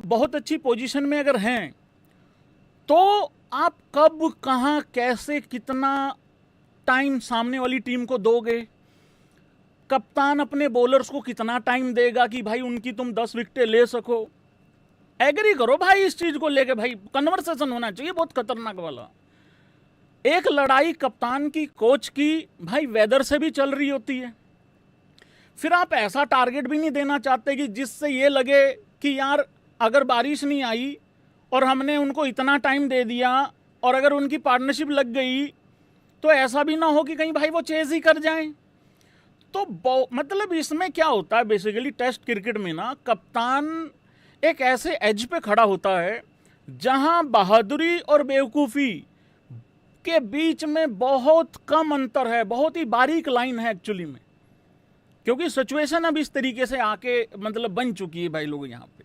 आप बहुत अच्छी पोजीशन में अगर हैं तो आप कब, कहां, कैसे, कितना टाइम सामने वाली टीम को दोगे, कप्तान अपने बॉलर्स को कितना टाइम देगा कि भाई उनकी तुम 10 विकेटें ले सको। एग्री करो भाई इस चीज को लेके, भाई कन्वर्सेशन होना चाहिए बहुत खतरनाक वाला। एक लड़ाई कप्तान की, कोच की, भाई वेदर से भी चल रही होती है। फिर आप ऐसा टारगेट भी नहीं देना चाहते कि जिससे ये लगे कि यार अगर बारिश नहीं आई और हमने उनको इतना टाइम दे दिया और अगर उनकी पार्टनरशिप लग गई तो ऐसा भी ना हो कि कहीं भाई वो चेज ही कर जाएं। तो मतलब इसमें क्या होता है बेसिकली टेस्ट क्रिकेट में ना, कप्तान एक ऐसे एज पे खड़ा होता है जहां बहादुरी और बेवकूफ़ी के बीच में बहुत कम अंतर है, बहुत ही बारीक लाइन है एक्चुअली में, क्योंकि सिचुएशन अब इस तरीके से आके मतलब बन चुकी है भाई लोग। यहाँ पे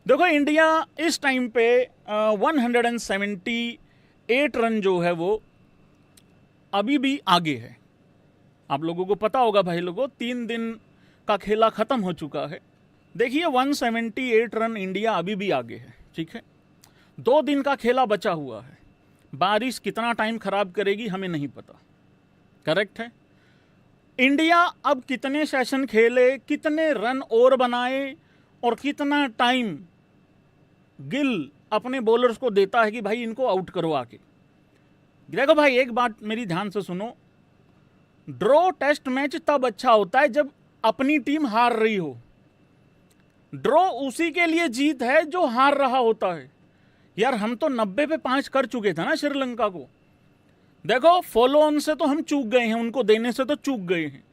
देखो इंडिया इस टाइम पे 178 रन जो है वो अभी भी आगे है। आप लोगों को पता होगा भाई लोगों, 3 दिन का खेला खत्म हो चुका है। देखिए 178 रन इंडिया अभी भी आगे है, ठीक है। 2 दिन का खेला बचा हुआ है। बारिश कितना टाइम खराब करेगी हमें नहीं पता, करेक्ट है। इंडिया अब कितने सेशन खेले, कितने रन और बनाए और कितना टाइम गिल अपने बॉलर्स को देता है कि भाई इनको आउट करो आके। देखो भाई एक बात मेरी ध्यान से सुनो, ड्रॉ टेस्ट मैच तब अच्छा होता है जब अपनी टीम हार रही हो। ड्रॉ उसी के लिए जीत है जो हार रहा होता है। यार हम तो 90 पे 5 कर चुके थे ना श्रीलंका को। देखो फॉलो ऑन से तो हम चूक गए हैं, उनको देने से तो चूक गए हैं,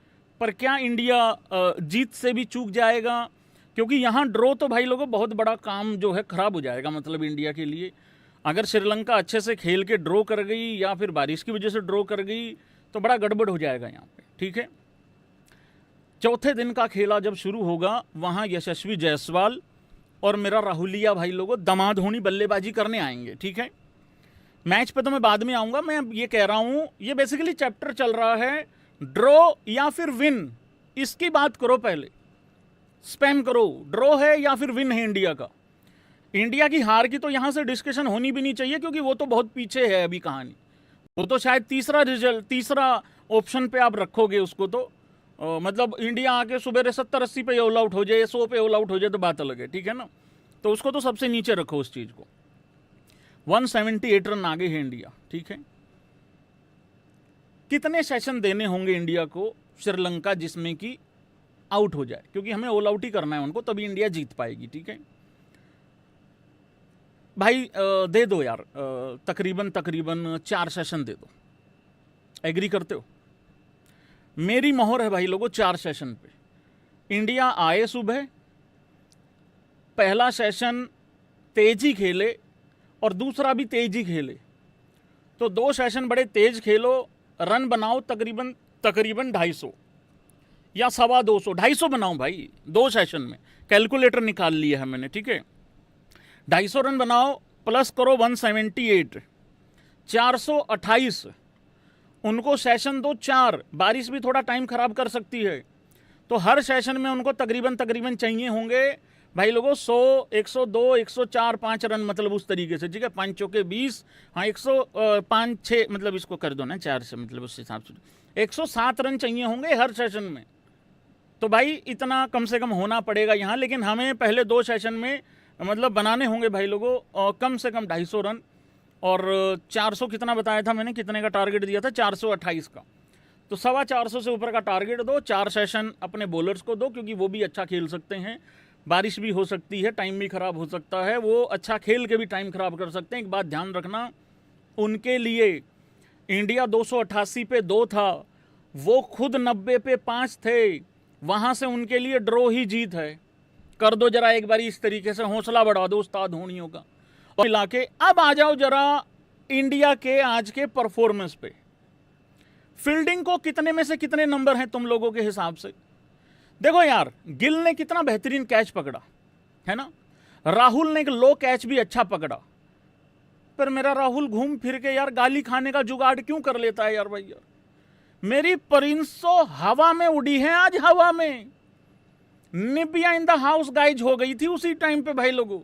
पर क्या इंडिया जीत से भी चूक जाएगा? क्योंकि यहाँ ड्रॉ तो भाई लोगों बहुत बड़ा काम जो है खराब हो जाएगा मतलब इंडिया के लिए। अगर श्रीलंका अच्छे से खेल के ड्रॉ कर गई या फिर बारिश की वजह से ड्रॉ कर गई तो बड़ा गड़बड़ हो जाएगा यहाँ पे, ठीक है। चौथे दिन का खेला जब शुरू होगा वहाँ यशस्वी जायसवाल और मेरा राहुलिया भाई लोगों दमाधोनी बल्लेबाजी करने आएंगे, ठीक है। मैच पे तो मैं बाद में आऊँगा, मैं ये कह रहा हूँ ये बेसिकली चैप्टर चल रहा है ड्रॉ या फिर विन, इसकी बात करो पहले, स्पैम करो ड्रॉ है या फिर विन है इंडिया का। इंडिया की हार की तो यहाँ से डिस्कशन होनी भी नहीं चाहिए क्योंकि वो तो बहुत पीछे है अभी कहानी। वो तो शायद तीसरा ऑप्शन पे आप रखोगे उसको तो मतलब इंडिया आके सुबह 70-80 पे ऑल आउट हो जाए, 100 पे ऑल आउट हो जाए तो बात अलग है, ठीक है ना। तो उसको तो सबसे नीचे रखो उस चीज़ को। 178 रन आगे है इंडिया, ठीक है। कितने सेशन देने होंगे इंडिया को श्रीलंका जिसमें कि आउट हो जाए, क्योंकि हमें ऑल आउट ही करना है उनको, तभी इंडिया जीत पाएगी, ठीक है भाई। दे दो यार तकरीबन 4 सेशन दे दो, एग्री करते हो? मेरी मोहर है भाई लोगों 4 सेशन पे। इंडिया आए सुबह, पहला सेशन तेज ही खेले और दूसरा भी तेज ही खेले, तो 2 सेशन बड़े तेज खेलो, रन बनाओ तकरीबन 250 या 250, 250 बनाओ भाई 2 सेशन में, कैलकुलेटर निकाल लिया है मैंने, ठीक है। 250 रन बनाओ प्लस करो 178, 428। उनको सेशन दो 4, बारिश भी थोड़ा टाइम खराब कर सकती है, तो हर सेशन में उनको तकरीबन चाहिए होंगे भाई लोगों 100, 102, 104, 5 रन, मतलब उस तरीके से, ठीक है। 5 चौके 20, हाँ 105, 6 मतलब इसको कर दो ना 4 से, मतलब उस हिसाब से 107 रन चाहिए होंगे हर सेशन में। तो भाई इतना कम से कम होना पड़ेगा यहाँ, लेकिन हमें पहले 2 सेशन में मतलब बनाने होंगे भाई लोगों कम से कम 250 रन। और 400 कितना बताया था मैंने, कितने का टारगेट दिया था? 428 का। तो 425 से ऊपर का टारगेट दो, 4 सेशन अपने बॉलर्स को दो, क्योंकि वो भी अच्छा खेल सकते हैं। बारिश भी हो सकती है, टाइम भी खराब हो सकता है, वो अच्छा खेल के भी टाइम खराब कर सकते हैं। एक बात ध्यान रखना, उनके लिए इंडिया 288 पे 2 था, वो खुद 90 पे 5 थे, वहाँ से उनके लिए ड्रॉ ही जीत है। कर दो जरा एक बार इस तरीके से, हौसला बढ़ा दो उस्ताद होनियों का। और मिला के अब आ जाओ जरा इंडिया के आज के परफॉर्मेंस पे। फील्डिंग को कितने में से कितने नंबर हैं तुम लोगों के हिसाब से? देखो यार, गिल ने कितना बेहतरीन कैच पकड़ा है ना, राहुल ने एक लो कैच भी अच्छा पकड़ा, पर मेरा राहुल घूम फिर के यार गाली खाने का जुगाड़ क्यों कर लेता है यार भाई। यार मेरी परिंसो हवा में उड़ी है आज, हवा में। निबिया इन द हाउस गाइज हो गई थी उसी टाइम पे भाई लोगों।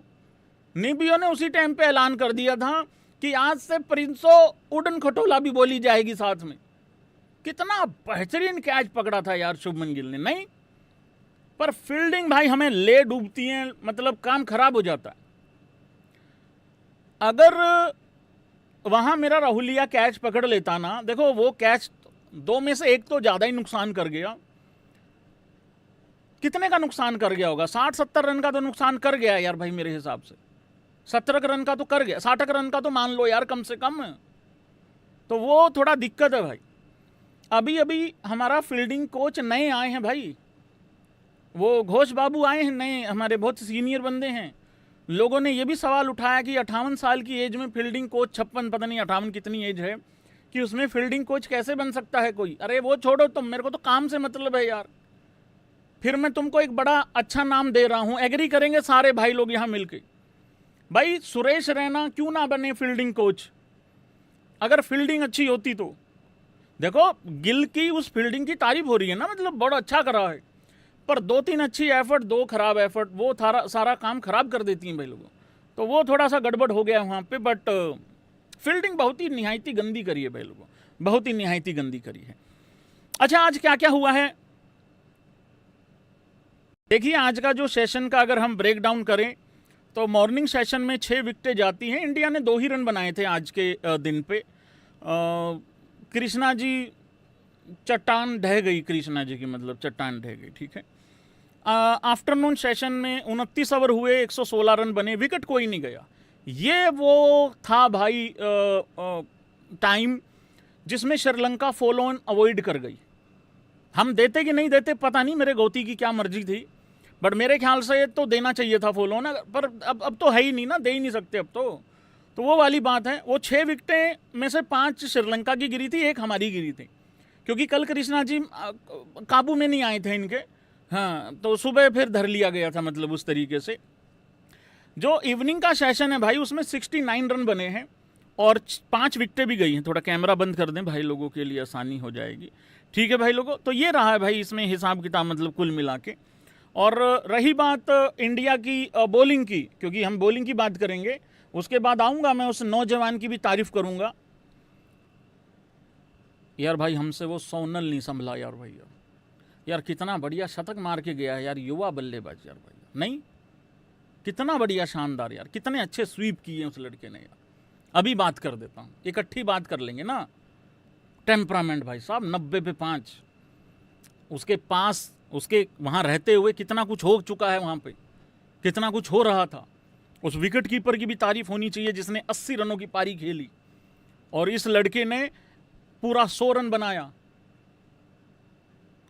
नीबियो ने उसी टाइम पे ऐलान कर दिया था कि आज से प्रिंसो उड़न खटोला भी बोली जाएगी साथ में। कितना बेहतरीन कैच पकड़ा था यार शुभमन गिल ने, नहीं पर फील्डिंग भाई हमें ले डूबती है, मतलब काम खराब हो जाता है। अगर वहां मेरा राहुलिया कैच पकड़ लेता ना, देखो वो कैच 2 में से 1 तो ज्यादा ही नुकसान कर गया। कितने का नुकसान कर गया होगा? 60-70 रन का तो नुकसान कर गया यार भाई मेरे हिसाब से। 70 रन का तो कर गया, 60 रन का तो मान लो यार कम से कम। तो वो थोड़ा दिक्कत है भाई। अभी अभी हमारा फील्डिंग कोच नए आए हैं भाई, वो घोष बाबू आए हैं नए, हमारे बहुत सीनियर बंदे हैं। लोगों ने ये भी सवाल उठाया कि 58 साल की एज में फील्डिंग कोच, 56 पता नहीं 58 कितनी एज है, कि उसमें फील्डिंग कोच कैसे बन सकता है कोई? अरे वो छोड़ो तुम, मेरे को तो काम से मतलब है यार। फिर मैं तुमको एक बड़ा अच्छा नाम दे रहा हूं, एग्री करेंगे सारे भाई लोग यहां मिलके, भाई सुरेश रैना क्यों ना बने फील्डिंग कोच? अगर फील्डिंग अच्छी होती तो। देखो गिल की उस फील्डिंग की तारीफ हो रही है ना, मतलब बड़ा अच्छा करा है, पर 2-3 अच्छी एफर्ट, 2 खराब एफर्ट, वो सारा काम खराब कर देती हैं भाई लोगों। तो वो थोड़ा सा गड़बड़ हो गया वहाँ पे, बट फील्डिंग बहुत ही निहायती गंदी करी है भाई लोगों, बहुत ही निहायती गंदी करी है। अच्छा आज क्या क्या हुआ है देखिए। आज का जो सेशन का अगर हम ब्रेक डाउन करें तो मॉर्निंग सेशन में 6 विकेटें जाती हैं। इंडिया ने 2 ही रन बनाए थे आज के दिन पे। कृष्णा जी चट्टान ढह गई, कृष्णा जी की मतलब चट्टान ढह गई, ठीक है। आफ्टरनून सेशन में 29 ओवर हुए, 116 रन बने, विकेट कोई नहीं गया। ये वो था भाई टाइम जिसमें श्रीलंका फॉलो ऑन अवॉइड कर गई। हम देते कि नहीं देते पता नहीं, मेरे गोती की क्या मर्जी थी, बट मेरे ख्याल से तो देना चाहिए था फॉलो ऑन, पर अब तो है ही नहीं ना, दे ही नहीं सकते अब तो वो वाली बात है। वो 6 विकेटें में से 5 श्रीलंका की गिरी थी, 1 हमारी गिरी थी, क्योंकि कल कृष्णा जी काबू में नहीं आए थे इनके। हाँ तो सुबह फिर धर लिया गया था, मतलब उस तरीके से। जो इवनिंग का सेशन है भाई उसमें 69 रन बने हैं और 5 विकेटें भी गई हैं। थोड़ा कैमरा बंद कर दें भाई लोगों के लिए आसानी हो जाएगी, ठीक है भाई लोगों। तो ये रहा है भाई इसमें हिसाब किताब, मतलब कुल मिला के। और रही बात इंडिया की बॉलिंग की, क्योंकि हम बॉलिंग की बात करेंगे, उसके बाद आऊँगा मैं उस नौजवान की भी तारीफ करूँगा। यार भाई हमसे वो सोनल नहीं संभला यार भाई, यार कितना बढ़िया शतक मार के गया है यार, युवा बल्लेबाज यार भाई, नहीं कितना बढ़िया शानदार यार, कितने अच्छे स्वीप किए उस लड़के ने यार। अभी बात कर देता हूँ, इकट्ठी बात कर लेंगे ना। टेम्परामेंट भाई साहब 90 पे 5, उसके पास, उसके वहाँ रहते हुए कितना कुछ हो चुका है वहाँ पे, कितना कुछ हो रहा था। उस विकेट कीपर की भी तारीफ होनी चाहिए जिसने 80 रनों की पारी खेली, और इस लड़के ने पूरा 100 रन बनाया।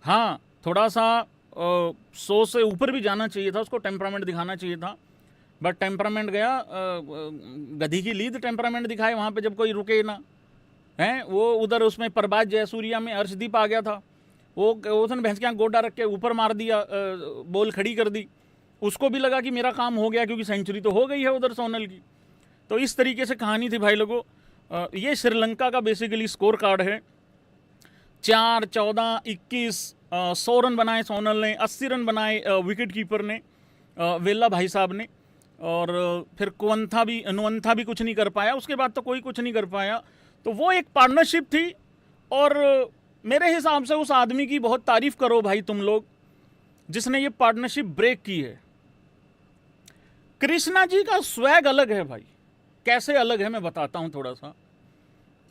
हाँ थोड़ा सा 100 से ऊपर भी जाना चाहिए था, उसको टेम्परामेंट दिखाना चाहिए था, बट टेम्परामेंट गया, गधी की लीद टेम्परामेंट दिखाए वहाँ पे जब कोई रुके ना हैं। वो उधर उसमें प्रभात जयसूर्या में अर्शदीप आ गया था, वो उसने भैंस के यहाँ गोडा रख के ऊपर मार दिया, बॉल खड़ी कर दी, उसको भी लगा कि मेरा काम हो गया क्योंकि सेंचुरी तो हो गई है उधर सोनल की। तो इस तरीके से कहानी थी भाई लोगों। ये श्रीलंका का बेसिकली स्कोर कार्ड है। 4, 14, 21, 100 रन बनाए सोनल ने, 80 रन बनाए विकेट कीपर ने, वेला भाई साहब ने, और फिर नुवंथा भी कुछ नहीं कर पाया, उसके बाद तो कोई कुछ नहीं कर पाया। तो वो एक पार्टनरशिप थी, और मेरे हिसाब से उस आदमी की बहुत तारीफ करो भाई तुम लोग जिसने ये पार्टनरशिप ब्रेक की है। कृष्णा जी का स्वैग अलग है भाई, कैसे अलग है मैं बताता हूं थोड़ा सा।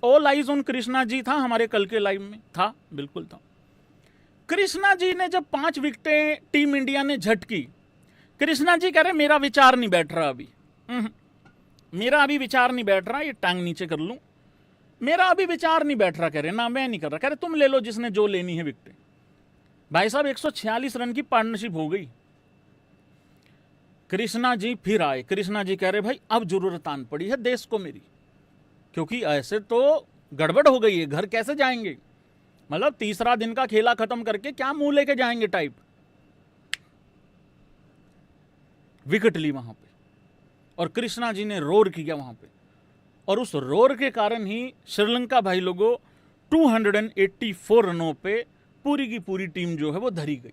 All eyes on Krishna ji था हमारे कल के लाइव में, था बिल्कुल था। कृष्णा जी ने जब 5 विकेटें टीम इंडिया ने झटकी, कृष्णा जी कह रहे मेरा विचार नहीं बैठ रहा अभी, मेरा अभी विचार नहीं बैठ रहा, ये टांग नीचे कर लूं, मेरा अभी विचार नहीं बैठ रहा, कह रहे ना मैं नहीं कर रहा, कह रहे तुम ले लो जिसने जो लेनी है विकेटें। भाई साहब 146 रन की पार्टनरशिप हो गई। कृष्णा जी फिर आए, कृष्णा जी कह रहे भाई अब जरूरत आन पड़ी है देश को मेरी, क्योंकि ऐसे तो गड़बड़ हो गई है, घर कैसे जाएंगे, मतलब तीसरा दिन का खेला खत्म करके क्या मुंह लेके जाएंगे टाइप। विकेट ली वहां पे, और कृष्णा जी ने रोर किया वहां पे, और उस रोर के कारण ही श्रीलंका भाई लोगों 284 रनों पे पूरी की पूरी टीम जो है वो धरी गई।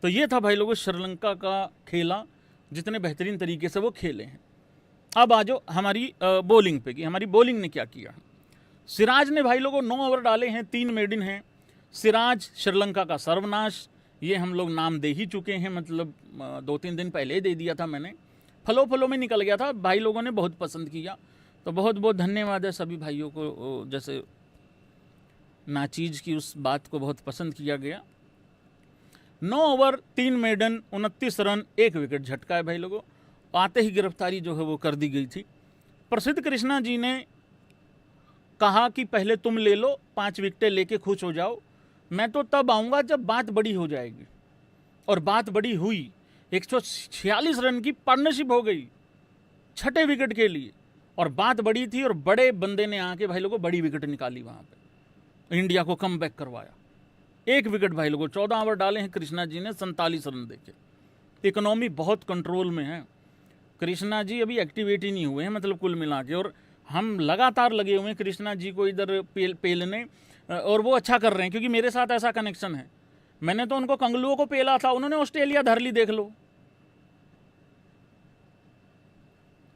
तो ये था भाई लोगों श्रीलंका का खेला, जितने बेहतरीन तरीके से वो खेले हैं। अब आ जाओ हमारी बॉलिंग पे कि हमारी बॉलिंग ने क्या किया। सिराज ने भाई लोगों 9 ओवर डाले हैं, 3 मेडन हैं। सिराज श्रीलंका का सर्वनाश, ये हम लोग नाम दे ही चुके हैं, मतलब 2-3 दिन पहले दे दिया था मैंने, फलों फलों में निकल गया था, भाई लोगों ने बहुत पसंद किया, तो बहुत बहुत धन्यवाद है सभी भाइयों को, जैसे नाचीज की उस बात को बहुत पसंद किया गया। 9 ओवर 3 मेडन 29 रन 1 विकेट झटका है भाई लोगों। आते ही गिरफ्तारी जो है वो कर दी गई थी। प्रसिद्ध कृष्णा जी ने कहा कि पहले तुम ले लो, 5 विकेटें लेके खुश हो जाओ, मैं तो तब आऊँगा जब बात बड़ी हो जाएगी। और बात बड़ी हुई, 146 रन की पार्टनरशिप हो गई 6ठे विकेट के लिए, और बात बड़ी थी, और बड़े बंदे ने आके भाई लोगों बड़ी विकेट निकाली, वहाँ पे इंडिया को कम बैक करवाया। 1 विकेट भाई लोगों, 14 ओवर डाले हैं कृष्णा जी ने, 47 रन देके। इकोनॉमी बहुत कंट्रोल में है, कृष्णा जी अभी एक्टिवेट ही नहीं हुए हैं, मतलब कुल मिला के, और हम लगातार लगे हुए हैं कृष्णा जी को इधर पेलने, और वो अच्छा कर रहे हैं, क्योंकि मेरे साथ ऐसा कनेक्शन है। मैंने तो उनको कंगलुओं को पेला था, उन्होंने ऑस्ट्रेलिया धर ली, देख लो,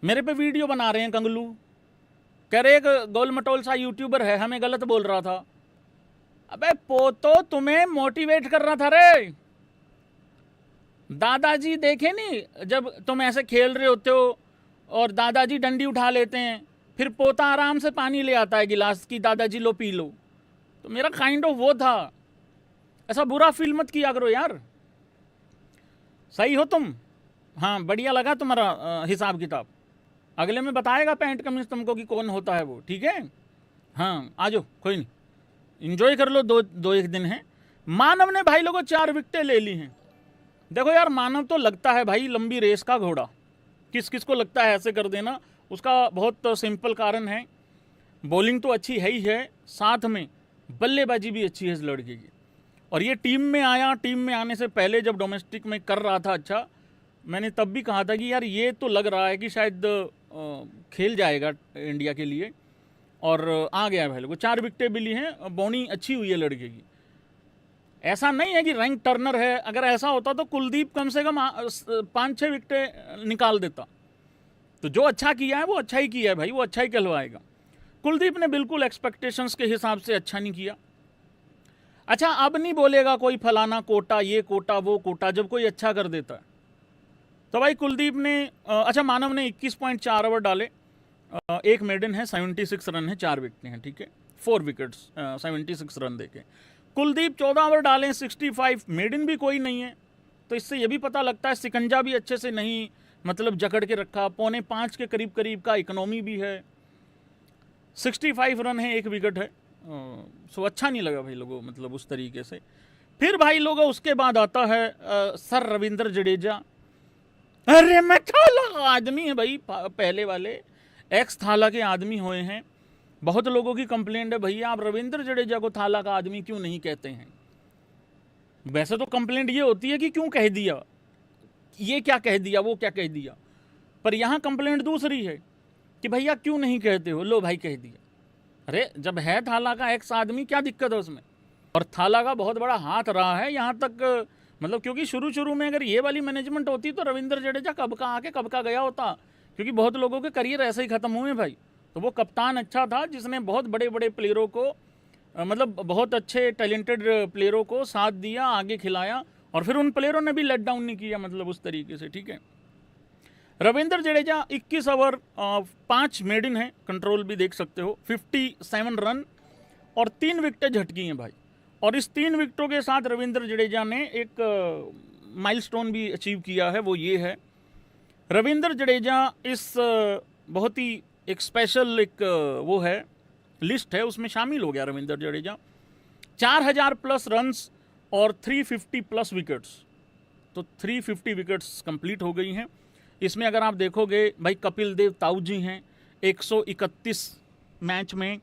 मेरे पे वीडियो बना रहे हैं कंगलू, कह रहे एक गोल मटोल सा यूट्यूबर है हमें गलत बोल रहा था। अबे पोतो, तुम्हें मोटिवेट कर रहा था रे, दादाजी देखे नहीं, जब तुम ऐसे खेल रहे होते हो और दादाजी डंडी उठा लेते हैं, फिर पोता आराम से पानी ले आता है गिलास की, दादाजी लो पी लो, तो मेरा काइंड ऑफ वो था। ऐसा बुरा फील मत किया करो यार, सही हो तुम। हाँ, बढ़िया लगा तुम्हारा हिसाब किताब, अगले में बताएगा पैंट कमीज तुमको कि कौन होता है वो, ठीक है। हाँ आ जाओ, कोई नहीं, इंजॉय कर लो, दो एक दिन है। मानव ने भाई लोगों 4 विकेटें ले ली हैं। देखो यार, मानव तो लगता है भाई लंबी रेस का घोड़ा, किस किस को लगता है ऐसे कर देना, उसका बहुत सिंपल कारण है, बॉलिंग तो अच्छी है ही है, साथ में बल्लेबाजी भी अच्छी है इस लड़के की। और ये टीम में आया, टीम में आने से पहले जब डोमेस्टिक में कर रहा था अच्छा, मैंने तब भी कहा था कि यार ये तो लग रहा है कि शायद खेल जाएगा इंडिया के लिए, और आ गया है भाई लोगों। 4 विकेटें भी ली हैं, बॉनी अच्छी हुई है लड़के की। ऐसा नहीं है कि रैंक टर्नर है, अगर ऐसा होता तो कुलदीप कम से कम 5-6 विकेटें निकाल देता। तो जो अच्छा किया है वो अच्छा ही किया है भाई, वो अच्छा ही कहलवाएगा। कुलदीप ने बिल्कुल एक्सपेक्टेशंस के हिसाब से अच्छा नहीं किया। अच्छा, अब नहीं बोलेगा कोई फलाना कोटा, ये कोटा, वो कोटा, जब कोई अच्छा कर देता है तो भाई कुलदीप ने अच्छा, मानव ने 21.4 ओवर डाले, 1 मेडन है, 76 रन है, 4 विकेटें हैं, ठीक है, 4 विकेट्स 76 रन देके। कुलदीप 14 ओवर डालें, 65, मेडन भी कोई नहीं है, तो इससे ये भी पता लगता है सिकंजा भी अच्छे से नहीं मतलब जकड़ के रखा, 4.25 के करीब करीब का इकोनॉमी भी है, 65 रन है, 1 विकेट है। सो अच्छा नहीं लगा भाई लोगों, मतलब उस तरीके से। फिर भाई लोगों उसके बाद आता है सर रविंद्र जडेजा। अरे मैं थाला आदमी है भाई, पहले वाले एक्स थाला के आदमी हुए हैं। बहुत लोगों की कंप्लेंट है, भैया आप रविंद्र जडेजा को थाला का आदमी क्यों नहीं कहते हैं। वैसे तो कंप्लेंट ये होती है कि क्यों कह दिया, ये क्या कह दिया, वो क्या कह दिया, पर यहाँ कंप्लेंट दूसरी है कि भैया क्यों नहीं कहते हो, लो भाई कह दिया। अरे जब है थाला का एक्स आदमी, क्या दिक्कत है उसमें। और थाला का बहुत बड़ा हाथ रहा है यहाँ तक, मतलब क्योंकि शुरू में अगर ये वाली मैनेजमेंट होती तो रविंद्र जडेजा कब का आके कब का गया होता, क्योंकि बहुत लोगों के करियर ऐसे ही ख़त्म हुए भाई। तो वो कप्तान अच्छा था जिसने बहुत बड़े बड़े प्लेयरों को मतलब बहुत अच्छे टैलेंटेड प्लेयरों को साथ दिया, आगे खिलाया, और फिर उन प्लेयरों ने भी लेट डाउन नहीं किया, मतलब उस तरीके से, ठीक है। रविंद्र जडेजा 21 ओवर 5 मेडन है, कंट्रोल भी देख सकते हो, 57 रन और 3 विकेटें झटकी हैं भाई। और इस 3 विकेटों के साथ रविंद्र जडेजा ने एक माइलस्टोन भी अचीव किया है, वो ये है, रविंद्र जडेजा इस बहुत ही एक स्पेशल एक वो है लिस्ट है, उसमें शामिल हो गया रविंद्र जडेजा। 4000 प्लस रन्स और 350 प्लस विकेट्स, तो 350 विकेट्स कंप्लीट हो गई हैं। इसमें अगर आप देखोगे भाई कपिल देव ताऊ जी हैं, 131 मैच में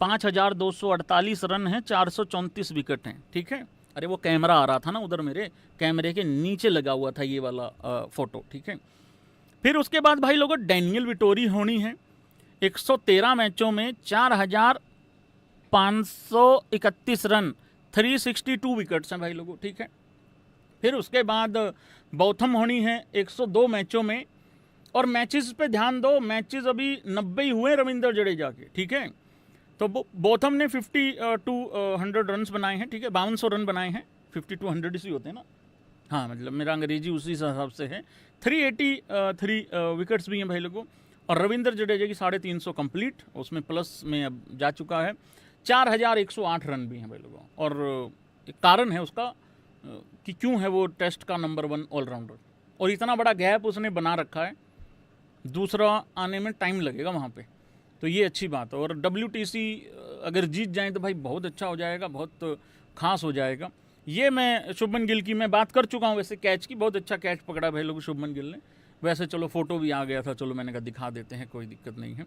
5248 रन हैं, 434 विकेट हैं, ठीक है। अरे वो कैमरा आ रहा था ना उधर, मेरे कैमरे के नीचे लगा हुआ था ये वाला फोटो, ठीक है। फिर उसके बाद भाई लोगों डैनियल विटोरी होनी है, 113 मैचों में 4531 रन, 362 विकेट्स हैं भाई लोगों, ठीक है। फिर उसके बाद बौथम होनी है, 102 मैचों में और मैचेस पे ध्यान दो, मैचेस अभी 90 ही हुए रविंद्र जडेजा के, ठीक है। तो बोथम ने 50 to 100 रन बनाए हैं, ठीक है, 5200 रन बनाए हैं, 50 to 100 इसी होते हैं ना, हाँ मतलब मेरा अंग्रेजी उसी हिसाब से है। 383 विकेट्स भी हैं भाई लोगों, और रविंद्र जडेजा की 350 कंप्लीट, उसमें प्लस में अब जा चुका है। 4108 रन भी हैं भाई लोगों, और एक कारण है उसका कि क्यों है वो टेस्ट का नंबर 1 ऑलराउंडर, और इतना बड़ा गैप उसने बना रखा है, दूसरा आने में टाइम लगेगा वहाँ पे, तो ये अच्छी बात है। और WTC अगर जीत जाए तो भाई बहुत अच्छा हो जाएगा, बहुत खास हो जाएगा। ये मैं शुभमन गिल की मैं बात कर चुका हूँ वैसे, कैच की, बहुत अच्छा कैच पकड़ा भाई लोग शुभमन गिल ने। वैसे चलो फ़ोटो भी आ गया था, चलो मैंने कहा दिखा देते हैं, कोई दिक्कत नहीं है।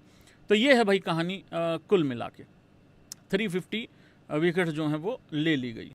तो ये है भाई कहानी, कुल मिला के 350 विकेट जो हैं वो ले ली गई।